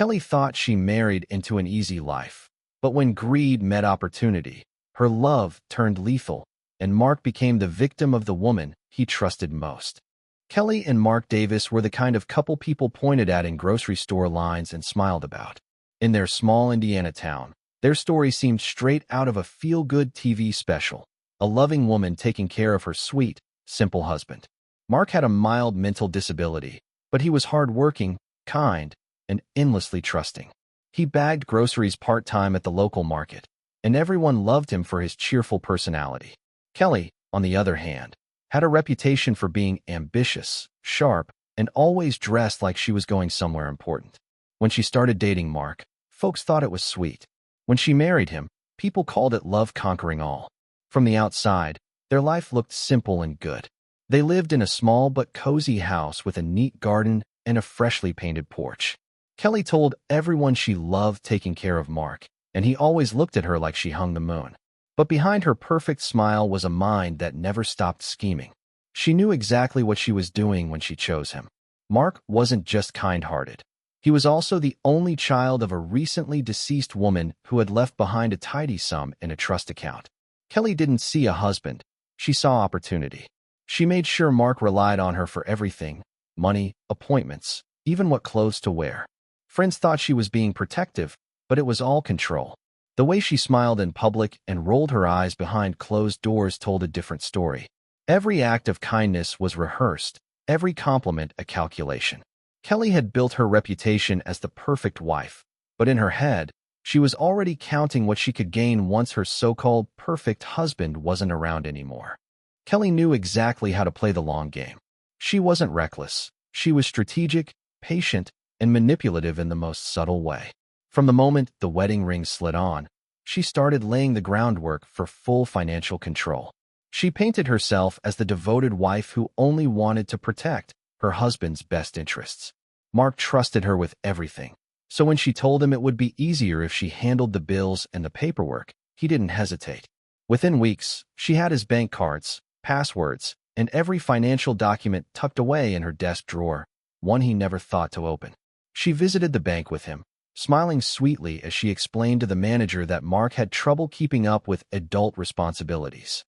Kelly thought she married into an easy life, but when greed met opportunity, her love turned lethal, and Mark became the victim of the woman he trusted most. Kelly and Mark Davis were the kind of couple people pointed at in grocery store lines and smiled about. In their small Indiana town, their story seemed straight out of a feel-good TV special, a loving woman taking care of her sweet, simple husband. Mark had a mild mental disability, but he was hardworking, kind, and endlessly trusting. He bagged groceries part-time at the local market, and everyone loved him for his cheerful personality. Kelly, on the other hand, had a reputation for being ambitious, sharp, and always dressed like she was going somewhere important. When she started dating Mark, folks thought it was sweet. When she married him, people called it love conquering all. From the outside, their life looked simple and good. They lived in a small but cozy house with a neat garden and a freshly painted porch. Kelly told everyone she loved taking care of Mark, and he always looked at her like she hung the moon. But behind her perfect smile was a mind that never stopped scheming. She knew exactly what she was doing when she chose him. Mark wasn't just kind-hearted. He was also the only child of a recently deceased woman who had left behind a tidy sum in a trust account. Kelly didn't see a husband. She saw opportunity. She made sure Mark relied on her for everything: money, appointments, even what clothes to wear. Friends thought she was being protective, but it was all control. The way she smiled in public and rolled her eyes behind closed doors told a different story. Every act of kindness was rehearsed, every compliment a calculation. Kelly had built her reputation as the perfect wife, but in her head, she was already counting what she could gain once her so-called perfect husband wasn't around anymore. Kelly knew exactly how to play the long game. She wasn't reckless. She was strategic, patient, and manipulative in the most subtle way. From the moment the wedding ring slid on, she started laying the groundwork for full financial control. She painted herself as the devoted wife who only wanted to protect her husband's best interests. Mark trusted her with everything, so when she told him it would be easier if she handled the bills and the paperwork, he didn't hesitate. Within weeks, she had his bank cards, passwords, and every financial document tucked away in her desk drawer, one he never thought to open. She visited the bank with him, smiling sweetly as she explained to the manager that Mark had trouble keeping up with adult responsibilities.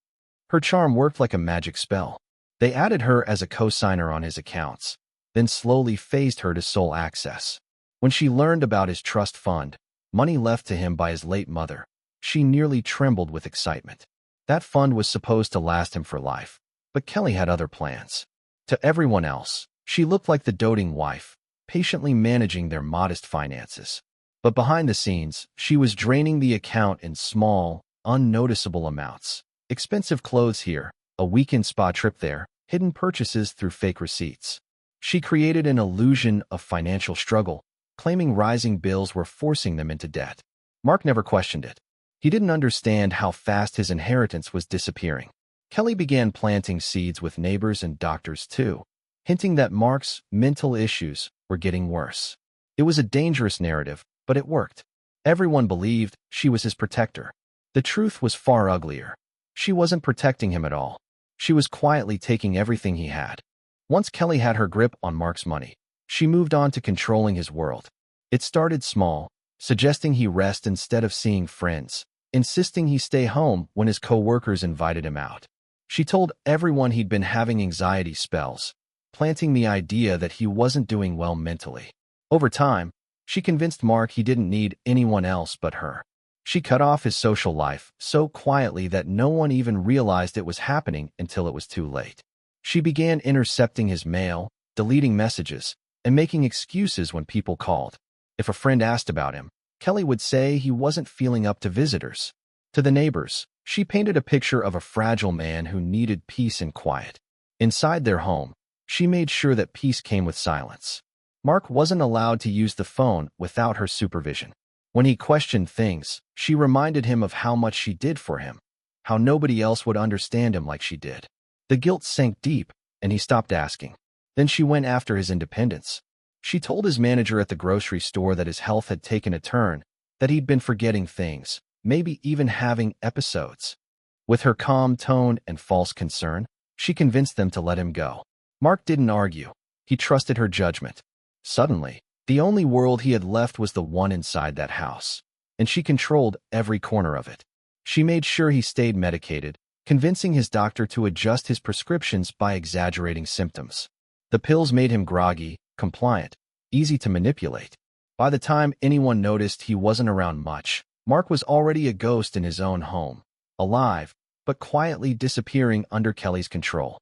Her charm worked like a magic spell. They added her as a co-signer on his accounts, then slowly phased her to sole access. When she learned about his trust fund, money left to him by his late mother, she nearly trembled with excitement. That fund was supposed to last him for life, but Kelly had other plans. To everyone else, she looked like the doting wife, patiently managing their modest finances. But behind the scenes, she was draining the account in small, unnoticeable amounts. Expensive clothes here, a weekend spa trip there, hidden purchases through fake receipts. She created an illusion of financial struggle, claiming rising bills were forcing them into debt. Mark never questioned it. He didn't understand how fast his inheritance was disappearing. Kelly began planting seeds with neighbors and doctors too, hinting that Mark's mental issues were getting worse. It was a dangerous narrative, but it worked. Everyone believed she was his protector. The truth was far uglier. She wasn't protecting him at all. She was quietly taking everything he had. Once Kelly had her grip on Mark's money, she moved on to controlling his world. It started small, suggesting he rest instead of seeing friends, insisting he stay home when his co-workers invited him out. She told everyone he'd been having anxiety spells, planting the idea that he wasn't doing well mentally. Over time, she convinced Mark he didn't need anyone else but her. She cut off his social life so quietly that no one even realized it was happening until it was too late. She began intercepting his mail, deleting messages, and making excuses when people called. If a friend asked about him, Kelly would say he wasn't feeling up to visitors. To the neighbors, she painted a picture of a fragile man who needed peace and quiet. Inside their home, she made sure that peace came with silence. Mark wasn't allowed to use the phone without her supervision. When he questioned things, she reminded him of how much she did for him, how nobody else would understand him like she did. The guilt sank deep, and he stopped asking. Then she went after his independence. She told his manager at the grocery store that his health had taken a turn, that he'd been forgetting things, maybe even having episodes. With her calm tone and false concern, she convinced them to let him go. Mark didn't argue. He trusted her judgment. Suddenly, The only world he had left was the one inside that house, and she controlled every corner of it. She made sure he stayed medicated, convincing his doctor to adjust his prescriptions by exaggerating symptoms. The pills made him groggy, compliant, easy to manipulate. By the time anyone noticed he wasn't around much, Mark was already a ghost in his own home, alive, but quietly disappearing under Kelly's control.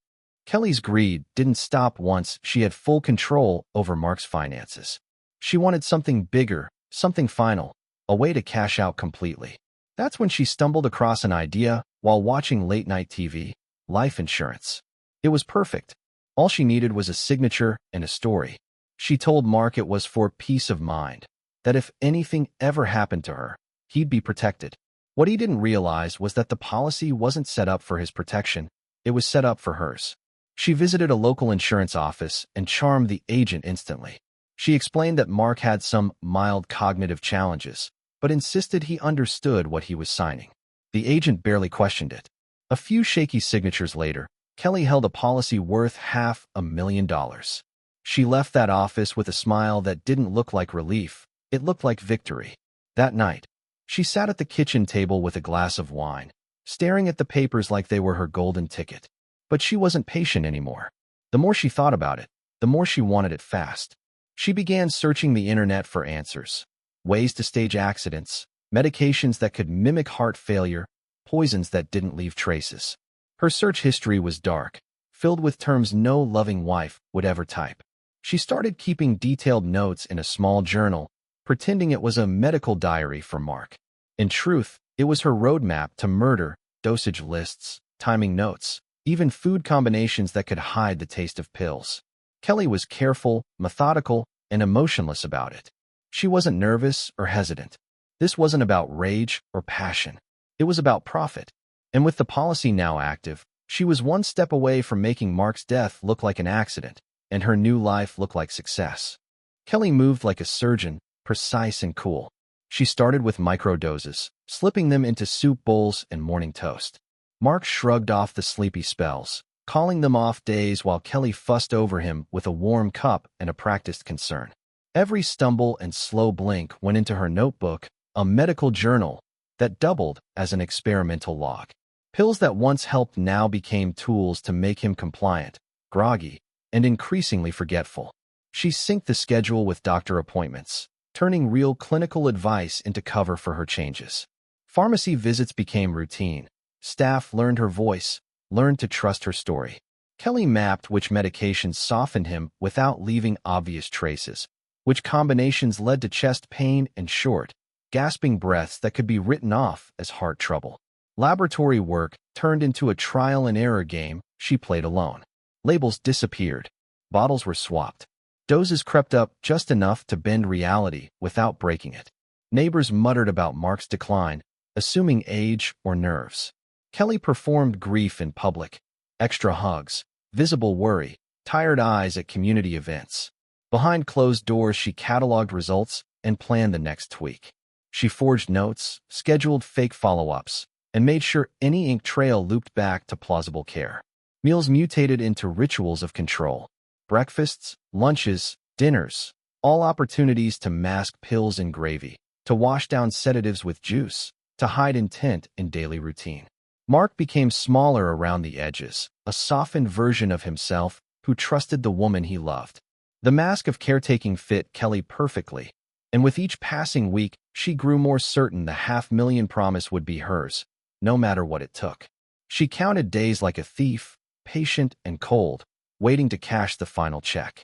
Kelly's greed didn't stop once she had full control over Mark's finances. She wanted something bigger, something final, a way to cash out completely. That's when she stumbled across an idea while watching late-night TV: life insurance. It was perfect. All she needed was a signature and a story. She told Mark it was for peace of mind, that if anything ever happened to her, he'd be protected. What he didn't realize was that the policy wasn't set up for his protection, it was set up for hers. She visited a local insurance office and charmed the agent instantly. She explained that Mark had some mild cognitive challenges, but insisted he understood what he was signing. The agent barely questioned it. A few shaky signatures later, Kelly held a policy worth $500,000. She left that office with a smile that didn't look like relief, it looked like victory. That night, she sat at the kitchen table with a glass of wine, staring at the papers like they were her golden ticket. But she wasn't patient anymore. The more she thought about it, the more she wanted it fast. She began searching the internet for answers. Ways to stage accidents, medications that could mimic heart failure, poisons that didn't leave traces. Her search history was dark, filled with terms no loving wife would ever type. She started keeping detailed notes in a small journal, pretending it was a medical diary for Mark. In truth, it was her roadmap to murder: dosage lists, timing notes, even food combinations that could hide the taste of pills. Kelly was careful, methodical, and emotionless about it. She wasn't nervous or hesitant. This wasn't about rage or passion. It was about profit. And with the policy now active, she was one step away from making Mark's death look like an accident, and her new life look like success. Kelly moved like a surgeon, precise and cool. She started with microdoses, slipping them into soup bowls and morning toast. Mark shrugged off the sleepy spells, calling them off days while Kelly fussed over him with a warm cup and a practiced concern. Every stumble and slow blink went into her notebook, a medical journal that doubled as an experimental log. Pills that once helped now became tools to make him compliant, groggy, and increasingly forgetful. She synced the schedule with doctor appointments, turning real clinical advice into cover for her changes. Pharmacy visits became routine. Staff learned her voice, learned to trust her story. Kelly mapped which medications softened him without leaving obvious traces, which combinations led to chest pain and short, gasping breaths that could be written off as heart trouble. Laboratory work turned into a trial-and-error game she played alone. Labels disappeared. Bottles were swapped. Doses crept up just enough to bend reality without breaking it. Neighbors muttered about Mark's decline, assuming age or nerves. Kelly performed grief in public: extra hugs, visible worry, tired eyes at community events. Behind closed doors, she cataloged results and planned the next tweak. She forged notes, scheduled fake follow-ups, and made sure any ink trail looped back to plausible care. Meals mutated into rituals of control. Breakfasts, lunches, dinners, all opportunities to mask pills in gravy, to wash down sedatives with juice, to hide intent in daily routine. Mark became smaller around the edges, a softened version of himself who trusted the woman he loved. The mask of caretaking fit Kelly perfectly, and with each passing week, she grew more certain the $500,000 promise would be hers, no matter what it took. She counted days like a thief, patient and cold, waiting to cash the final check.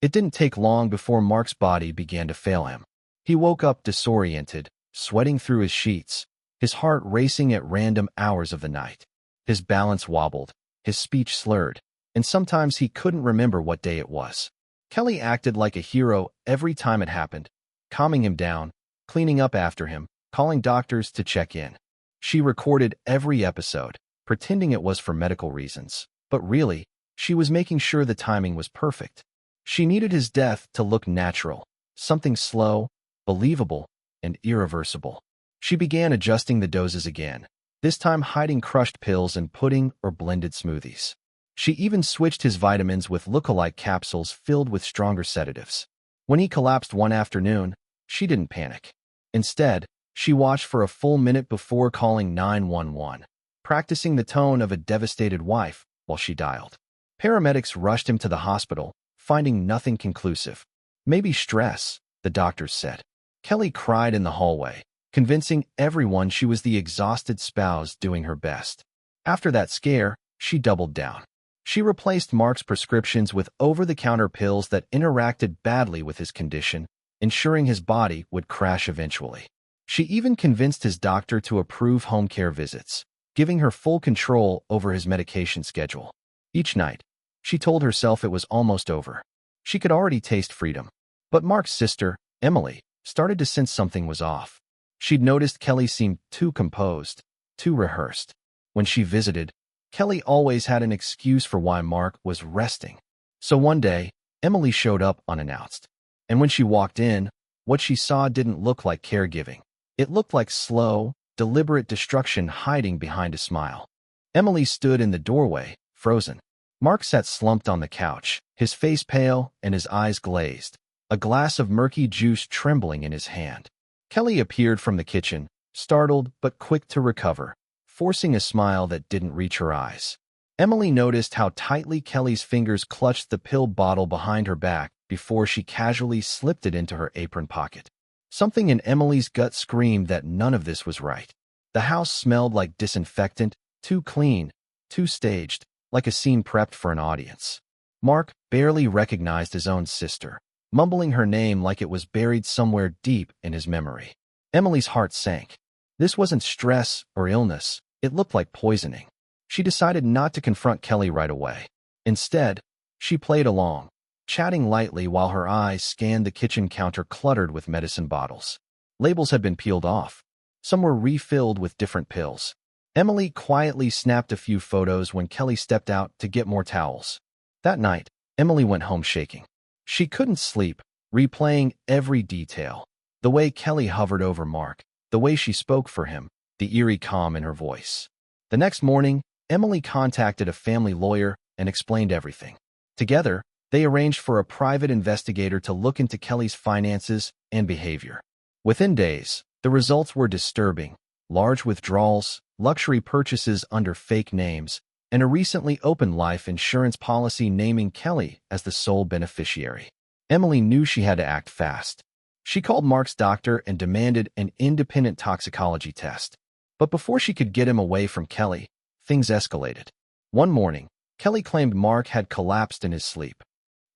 It didn't take long before Mark's body began to fail him. He woke up disoriented, sweating through his sheets, his heart racing at random hours of the night. His balance wobbled, his speech slurred, and sometimes he couldn't remember what day it was. Kelly acted like a hero every time it happened, calming him down, cleaning up after him, calling doctors to check in. She recorded every episode, pretending it was for medical reasons, but really, she was making sure the timing was perfect. She needed his death to look natural, something slow, believable, and irreversible. She began adjusting the doses again, this time hiding crushed pills in pudding or blended smoothies. She even switched his vitamins with look-alike capsules filled with stronger sedatives. When he collapsed one afternoon, she didn't panic. Instead, she watched for a full minute before calling 911, practicing the tone of a devastated wife while she dialed. Paramedics rushed him to the hospital, finding nothing conclusive. Maybe stress, the doctors said. Kelly cried in the hallway, convincing everyone she was the exhausted spouse doing her best. After that scare, she doubled down. She replaced Mark's prescriptions with over-the-counter pills that interacted badly with his condition, ensuring his body would crash eventually. She even convinced his doctor to approve home care visits, giving her full control over his medication schedule. Each night, she told herself it was almost over. She could already taste freedom. But Mark's sister, Emily, started to sense something was off. She'd noticed Kelly seemed too composed, too rehearsed. When she visited, Kelly always had an excuse for why Mark was resting. So one day, Emily showed up unannounced. And when she walked in, what she saw didn't look like caregiving. It looked like slow, deliberate destruction hiding behind a smile. Emily stood in the doorway, frozen. Mark sat slumped on the couch, his face pale and his eyes glazed, a glass of murky juice trembling in his hand. Kelly appeared from the kitchen, startled but quick to recover, forcing a smile that didn't reach her eyes. Emily noticed how tightly Kelly's fingers clutched the pill bottle behind her back before she casually slipped it into her apron pocket. Something in Emily's gut screamed that none of this was right. The house smelled like disinfectant, too clean, too staged, like a scene prepped for an audience. Mark barely recognized his own sister, mumbling her name like it was buried somewhere deep in his memory. Emily's heart sank. This wasn't stress or illness. It looked like poisoning. She decided not to confront Kelly right away. Instead, she played along, chatting lightly while her eyes scanned the kitchen counter cluttered with medicine bottles. Labels had been peeled off. Some were refilled with different pills. Emily quietly snapped a few photos when Kelly stepped out to get more towels. That night, Emily went home shaking. She couldn't sleep, replaying every detail. The way Kelly hovered over Mark, the way she spoke for him, the eerie calm in her voice. The next morning, Emily contacted a family lawyer and explained everything. Together, they arranged for a private investigator to look into Kelly's finances and behavior. Within days, the results were disturbing: large withdrawals, luxury purchases under fake names, and a recently opened life insurance policy naming Kelly as the sole beneficiary. Emily knew she had to act fast. She called Mark's doctor and demanded an independent toxicology test. But before she could get him away from Kelly, things escalated. One morning, Kelly claimed Mark had collapsed in his sleep.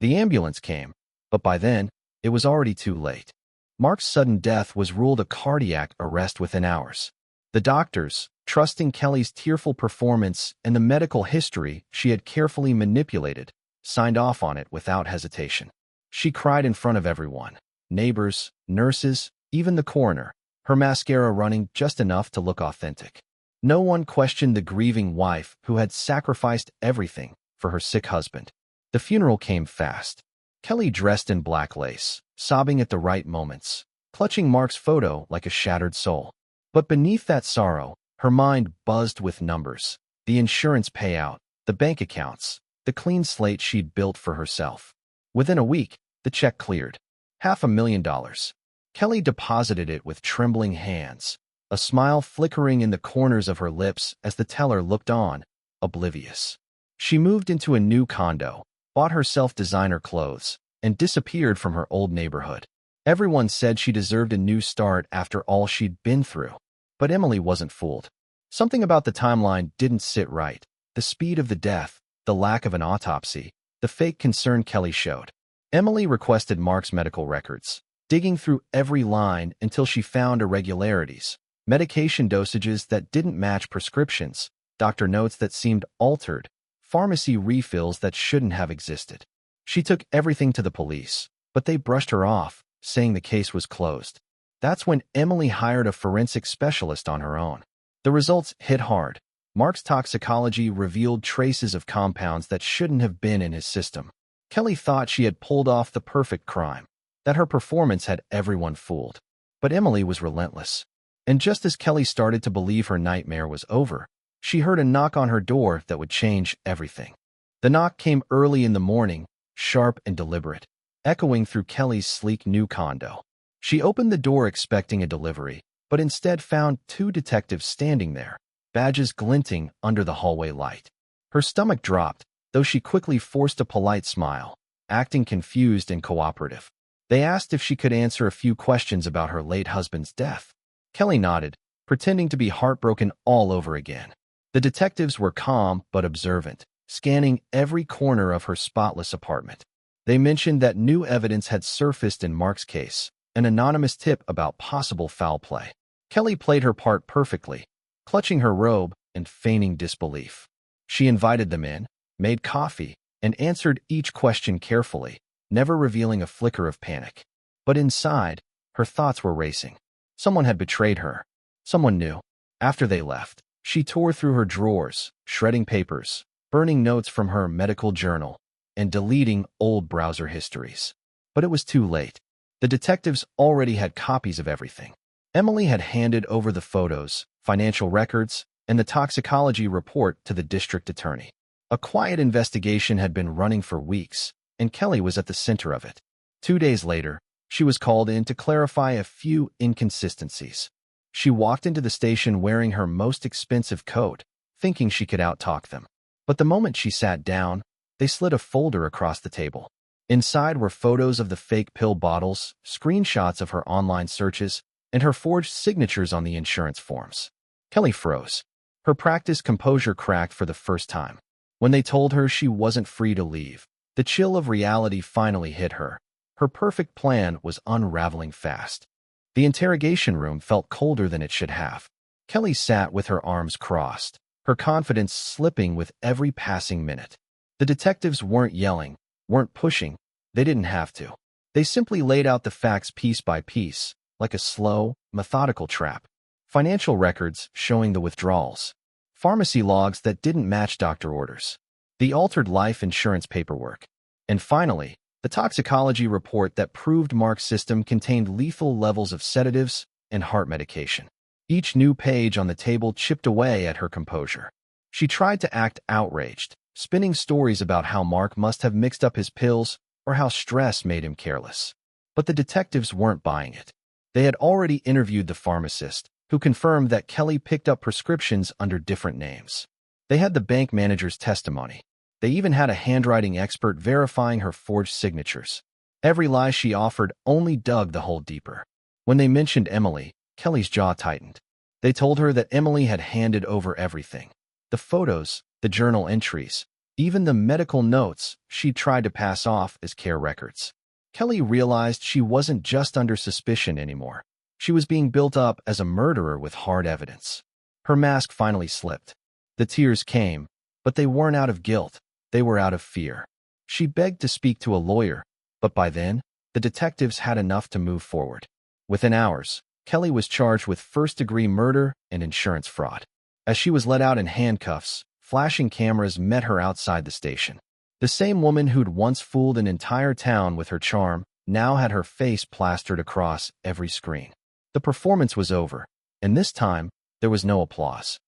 The ambulance came, but by then, it was already too late. Mark's sudden death was ruled a cardiac arrest within hours. The doctors, trusting Kelly's tearful performance and the medical history she had carefully manipulated, signed off on it without hesitation. She cried in front of everyone: neighbors, nurses, even the coroner, her mascara running just enough to look authentic. No one questioned the grieving wife who had sacrificed everything for her sick husband. The funeral came fast. Kelly dressed in black lace, sobbing at the right moments, clutching Mark's photo like a shattered soul. But beneath that sorrow, her mind buzzed with numbers: the insurance payout, the bank accounts, the clean slate she'd built for herself. Within a week, the check cleared. $500,000. Kelly deposited it with trembling hands, a smile flickering in the corners of her lips as the teller looked on, oblivious. She moved into a new condo, bought herself designer clothes, and disappeared from her old neighborhood. Everyone said she deserved a new start after all she'd been through. But Emily wasn't fooled. Something about the timeline didn't sit right: the speed of the death, the lack of an autopsy, the fake concern Kelly showed. Emily requested Mark's medical records, digging through every line until she found irregularities: medication dosages that didn't match prescriptions, doctor notes that seemed altered, pharmacy refills that shouldn't have existed. She took everything to the police, but they brushed her off, saying the case was closed. That's when Emily hired a forensic specialist on her own. The results hit hard. Mark's toxicology revealed traces of compounds that shouldn't have been in his system. Kelly thought she had pulled off the perfect crime, that her performance had everyone fooled. But Emily was relentless. And just as Kelly started to believe her nightmare was over, she heard a knock on her door that would change everything. The knock came early in the morning, sharp and deliberate. echoing through Kelly's sleek new condo. She opened the door expecting a delivery, but instead found two detectives standing there, badges glinting under the hallway light. Her stomach dropped, though she quickly forced a polite smile, acting confused and cooperative. They asked if she could answer a few questions about her late husband's death. Kelly nodded, pretending to be heartbroken all over again. The detectives were calm but observant, scanning every corner of her spotless apartment. They mentioned that new evidence had surfaced in Mark's case, an anonymous tip about possible foul play. Kelly played her part perfectly, clutching her robe and feigning disbelief. She invited them in, made coffee, and answered each question carefully, never revealing a flicker of panic. But inside, her thoughts were racing. Someone had betrayed her. Someone new. After they left, she tore through her drawers, shredding papers, burning notes from her medical journal, and deleting old browser histories. But it was too late. The detectives already had copies of everything. Emily had handed over the photos, financial records, and the toxicology report to the district attorney. A quiet investigation had been running for weeks, and Kelly was at the center of it. 2 days later, she was called in to clarify a few inconsistencies. She walked into the station wearing her most expensive coat, thinking she could outtalk them. But the moment she sat down, they slid a folder across the table. Inside were photos of the fake pill bottles, screenshots of her online searches, and her forged signatures on the insurance forms. Kelly froze. Her practiced composure cracked for the first time. When they told her she wasn't free to leave, the chill of reality finally hit her. Her perfect plan was unraveling fast. The interrogation room felt colder than it should have. Kelly sat with her arms crossed, her confidence slipping with every passing minute. The detectives weren't yelling, weren't pushing. They didn't have to. They simply laid out the facts piece by piece, like a slow, methodical trap. Financial records showing the withdrawals. Pharmacy logs that didn't match doctor orders. The altered life insurance paperwork. And finally, the toxicology report that proved Mark's system contained lethal levels of sedatives and heart medication. Each new page on the table chipped away at her composure. She tried to act outraged, spinning stories about how Mark must have mixed up his pills or how stress made him careless. But the detectives weren't buying it. They had already interviewed the pharmacist, who confirmed that Kelly picked up prescriptions under different names. They had the bank manager's testimony. They even had a handwriting expert verifying her forged signatures. Every lie she offered only dug the hole deeper. When they mentioned Emily, Kelly's jaw tightened. They told her that Emily had handed over everything. The photos, the journal entries, even the medical notes she'd tried to pass off as care records. Kelly realized she wasn't just under suspicion anymore. She was being built up as a murderer with hard evidence. Her mask finally slipped. The tears came, but they weren't out of guilt. They were out of fear. She begged to speak to a lawyer, but by then, the detectives had enough to move forward. Within hours, Kelly was charged with first-degree murder and insurance fraud. As she was let out in handcuffs, flashing cameras met her outside the station. The same woman who'd once fooled an entire town with her charm now had her face plastered across every screen. The performance was over, and this time, there was no applause.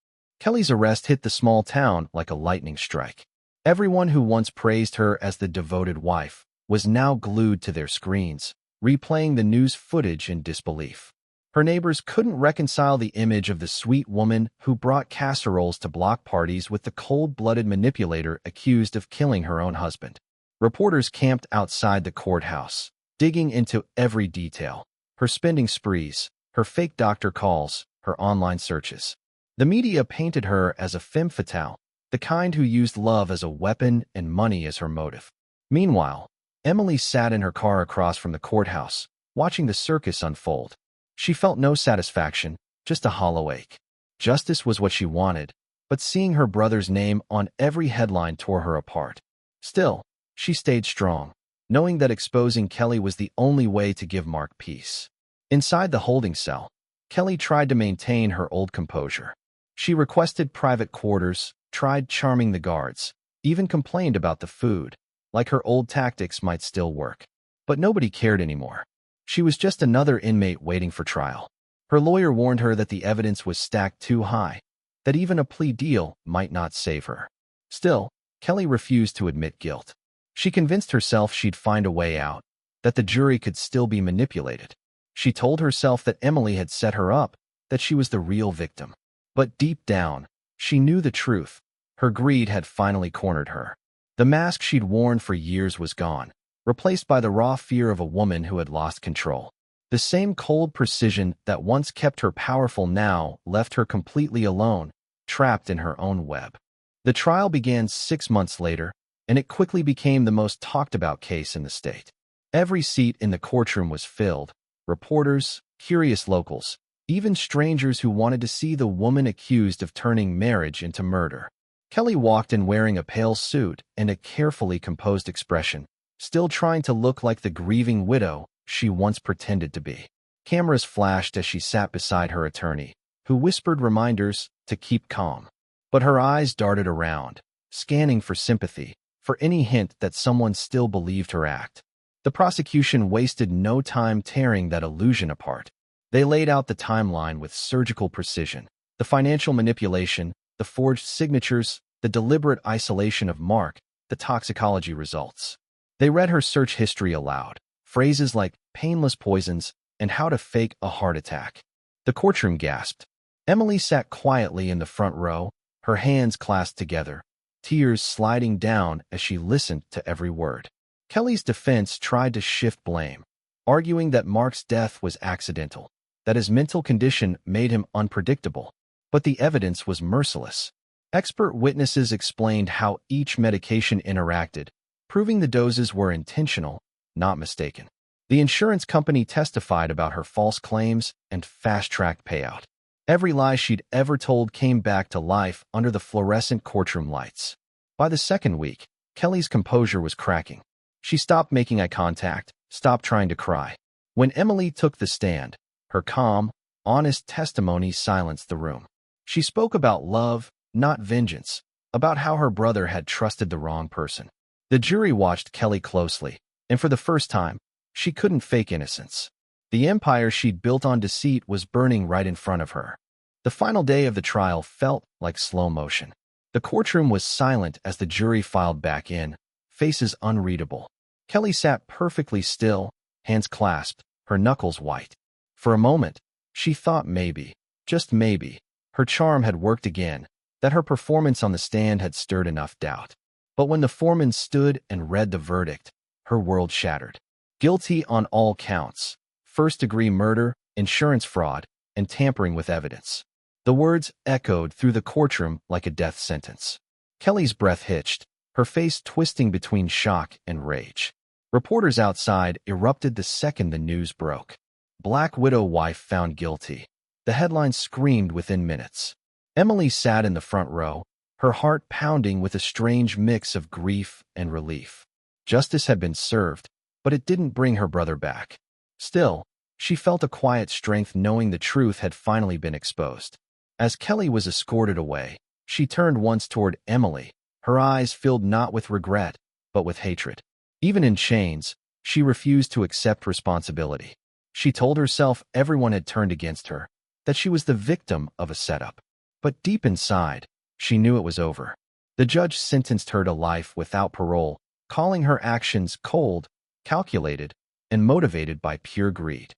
Kelly's arrest hit the small town like a lightning strike. Everyone who once praised her as the devoted wife was now glued to their screens, replaying the news footage in disbelief. Her neighbors couldn't reconcile the image of the sweet woman who brought casseroles to block parties with the cold-blooded manipulator accused of killing her own husband. Reporters camped outside the courthouse, digging into every detail. Her spending sprees, her fake doctor calls, her online searches. The media painted her as a femme fatale, the kind who used love as a weapon and money as her motive. Meanwhile, Emily sat in her car across from the courthouse, watching the circus unfold. She felt no satisfaction, just a hollow ache. Justice was what she wanted, but seeing her brother's name on every headline tore her apart. Still, she stayed strong, knowing that exposing Kelly was the only way to give Mark peace. Inside the holding cell, Kelly tried to maintain her old composure. She requested private quarters, tried charming the guards, even complained about the food, like her old tactics might still work. But nobody cared anymore. She was just another inmate waiting for trial. Her lawyer warned her that the evidence was stacked too high, that even a plea deal might not save her. Still, Kelly refused to admit guilt. She convinced herself she'd find a way out, that the jury could still be manipulated. She told herself that Emily had set her up, that she was the real victim. But deep down, she knew the truth. Her greed had finally cornered her. The mask she'd worn for years was gone, replaced by the raw fear of a woman who had lost control. The same cold precision that once kept her powerful now left her completely alone, trapped in her own web. The trial began 6 months later, and it quickly became the most talked-about case in the state. Every seat in the courtroom was filled. Reporters, curious locals, even strangers who wanted to see the woman accused of turning marriage into murder. Kelly walked in wearing a pale suit and a carefully composed expression, still trying to look like the grieving widow she once pretended to be. Cameras flashed as she sat beside her attorney, who whispered reminders to keep calm. But her eyes darted around, scanning for sympathy, for any hint that someone still believed her act. The prosecution wasted no time tearing that illusion apart. They laid out the timeline with surgical precision. The financial manipulation, the forged signatures, the deliberate isolation of Mark, the toxicology results. They read her search history aloud, phrases like painless poisons and how to fake a heart attack. The courtroom gasped. Emily sat quietly in the front row, her hands clasped together, tears sliding down as she listened to every word. Kelly's defense tried to shift blame, arguing that Mark's death was accidental, that his mental condition made him unpredictable. But the evidence was merciless. Expert witnesses explained how each medication interacted, proving the doses were intentional, not mistaken. The insurance company testified about her false claims and fast-tracked payout. Every lie she'd ever told came back to life under the fluorescent courtroom lights. By the second week, Kelly's composure was cracking. She stopped making eye contact, stopped trying to cry. When Emily took the stand, her calm, honest testimony silenced the room. She spoke about love, not vengeance, about how her brother had trusted the wrong person. The jury watched Kelly closely, and for the first time, she couldn't fake innocence. The empire she'd built on deceit was burning right in front of her. The final day of the trial felt like slow motion. The courtroom was silent as the jury filed back in, faces unreadable. Kelly sat perfectly still, hands clasped, her knuckles white. For a moment, she thought maybe, just maybe, her charm had worked again, that her performance on the stand had stirred enough doubt. But when the foreman stood and read the verdict, her world shattered. Guilty on all counts: first-degree murder, insurance fraud, and tampering with evidence. The words echoed through the courtroom like a death sentence. Kelly's breath hitched, her face twisting between shock and rage. Reporters outside erupted the second the news broke. Black widow wife found guilty. The headline screamed within minutes. Emily sat in the front row, her heart pounding with a strange mix of grief and relief. Justice had been served, but it didn't bring her brother back. Still, she felt a quiet strength knowing the truth had finally been exposed. As Kelly was escorted away, she turned once toward Emily, her eyes filled not with regret, but with hatred. Even in chains, she refused to accept responsibility. She told herself everyone had turned against her, that she was the victim of a setup. But deep inside, she knew it was over. The judge sentenced her to life without parole, calling her actions cold, calculated, and motivated by pure greed.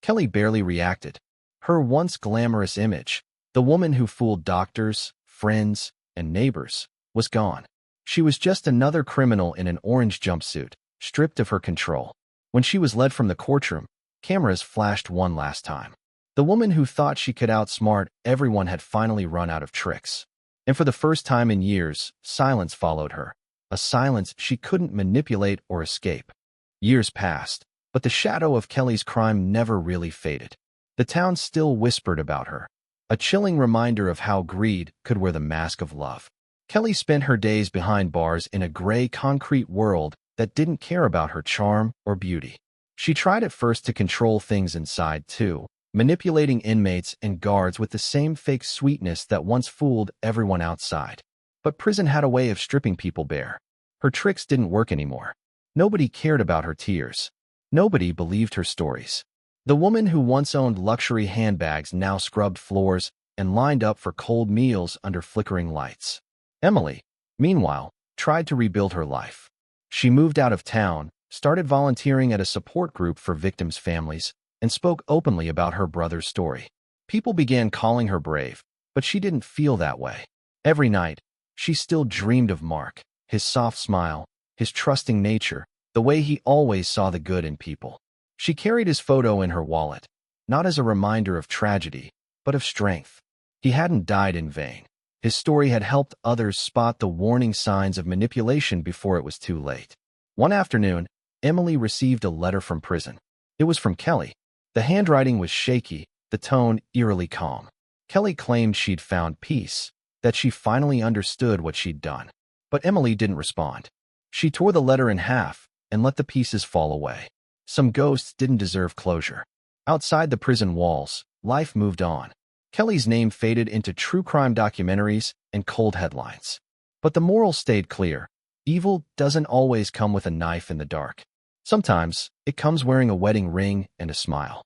Kelly barely reacted. Her once glamorous image, the woman who fooled doctors, friends, and neighbors, was gone. She was just another criminal in an orange jumpsuit, stripped of her control. When she was led from the courtroom, cameras flashed one last time. The woman who thought she could outsmart everyone had finally run out of tricks. And for the first time in years, silence followed her, a silence she couldn't manipulate or escape. Years passed, but the shadow of Kelly's crime never really faded. The town still whispered about her, a chilling reminder of how greed could wear the mask of love. Kelly spent her days behind bars in a gray concrete world that didn't care about her charm or beauty. She tried at first to control things inside too, manipulating inmates and guards with the same fake sweetness that once fooled everyone outside. But prison had a way of stripping people bare. Her tricks didn't work anymore. Nobody cared about her tears. Nobody believed her stories. The woman who once owned luxury handbags now scrubbed floors and lined up for cold meals under flickering lights. Emily, meanwhile, tried to rebuild her life. She moved out of town, started volunteering at a support group for victims' families, and spoke openly about her brother's story. People began calling her brave, but she didn't feel that way. Every night, she still dreamed of Mark, his soft smile, his trusting nature, the way he always saw the good in people. She carried his photo in her wallet, not as a reminder of tragedy, but of strength. He hadn't died in vain. His story had helped others spot the warning signs of manipulation before it was too late. One afternoon, Emily received a letter from prison. It was from Kelly. The handwriting was shaky, the tone eerily calm. Kelly claimed she'd found peace, that she finally understood what she'd done. But Emily didn't respond. She tore the letter in half and let the pieces fall away. Some ghosts didn't deserve closure. Outside the prison walls, life moved on. Kelly's name faded into true crime documentaries and cold headlines. But the moral stayed clear. Evil doesn't always come with a knife in the dark. Sometimes, it comes wearing a wedding ring and a smile.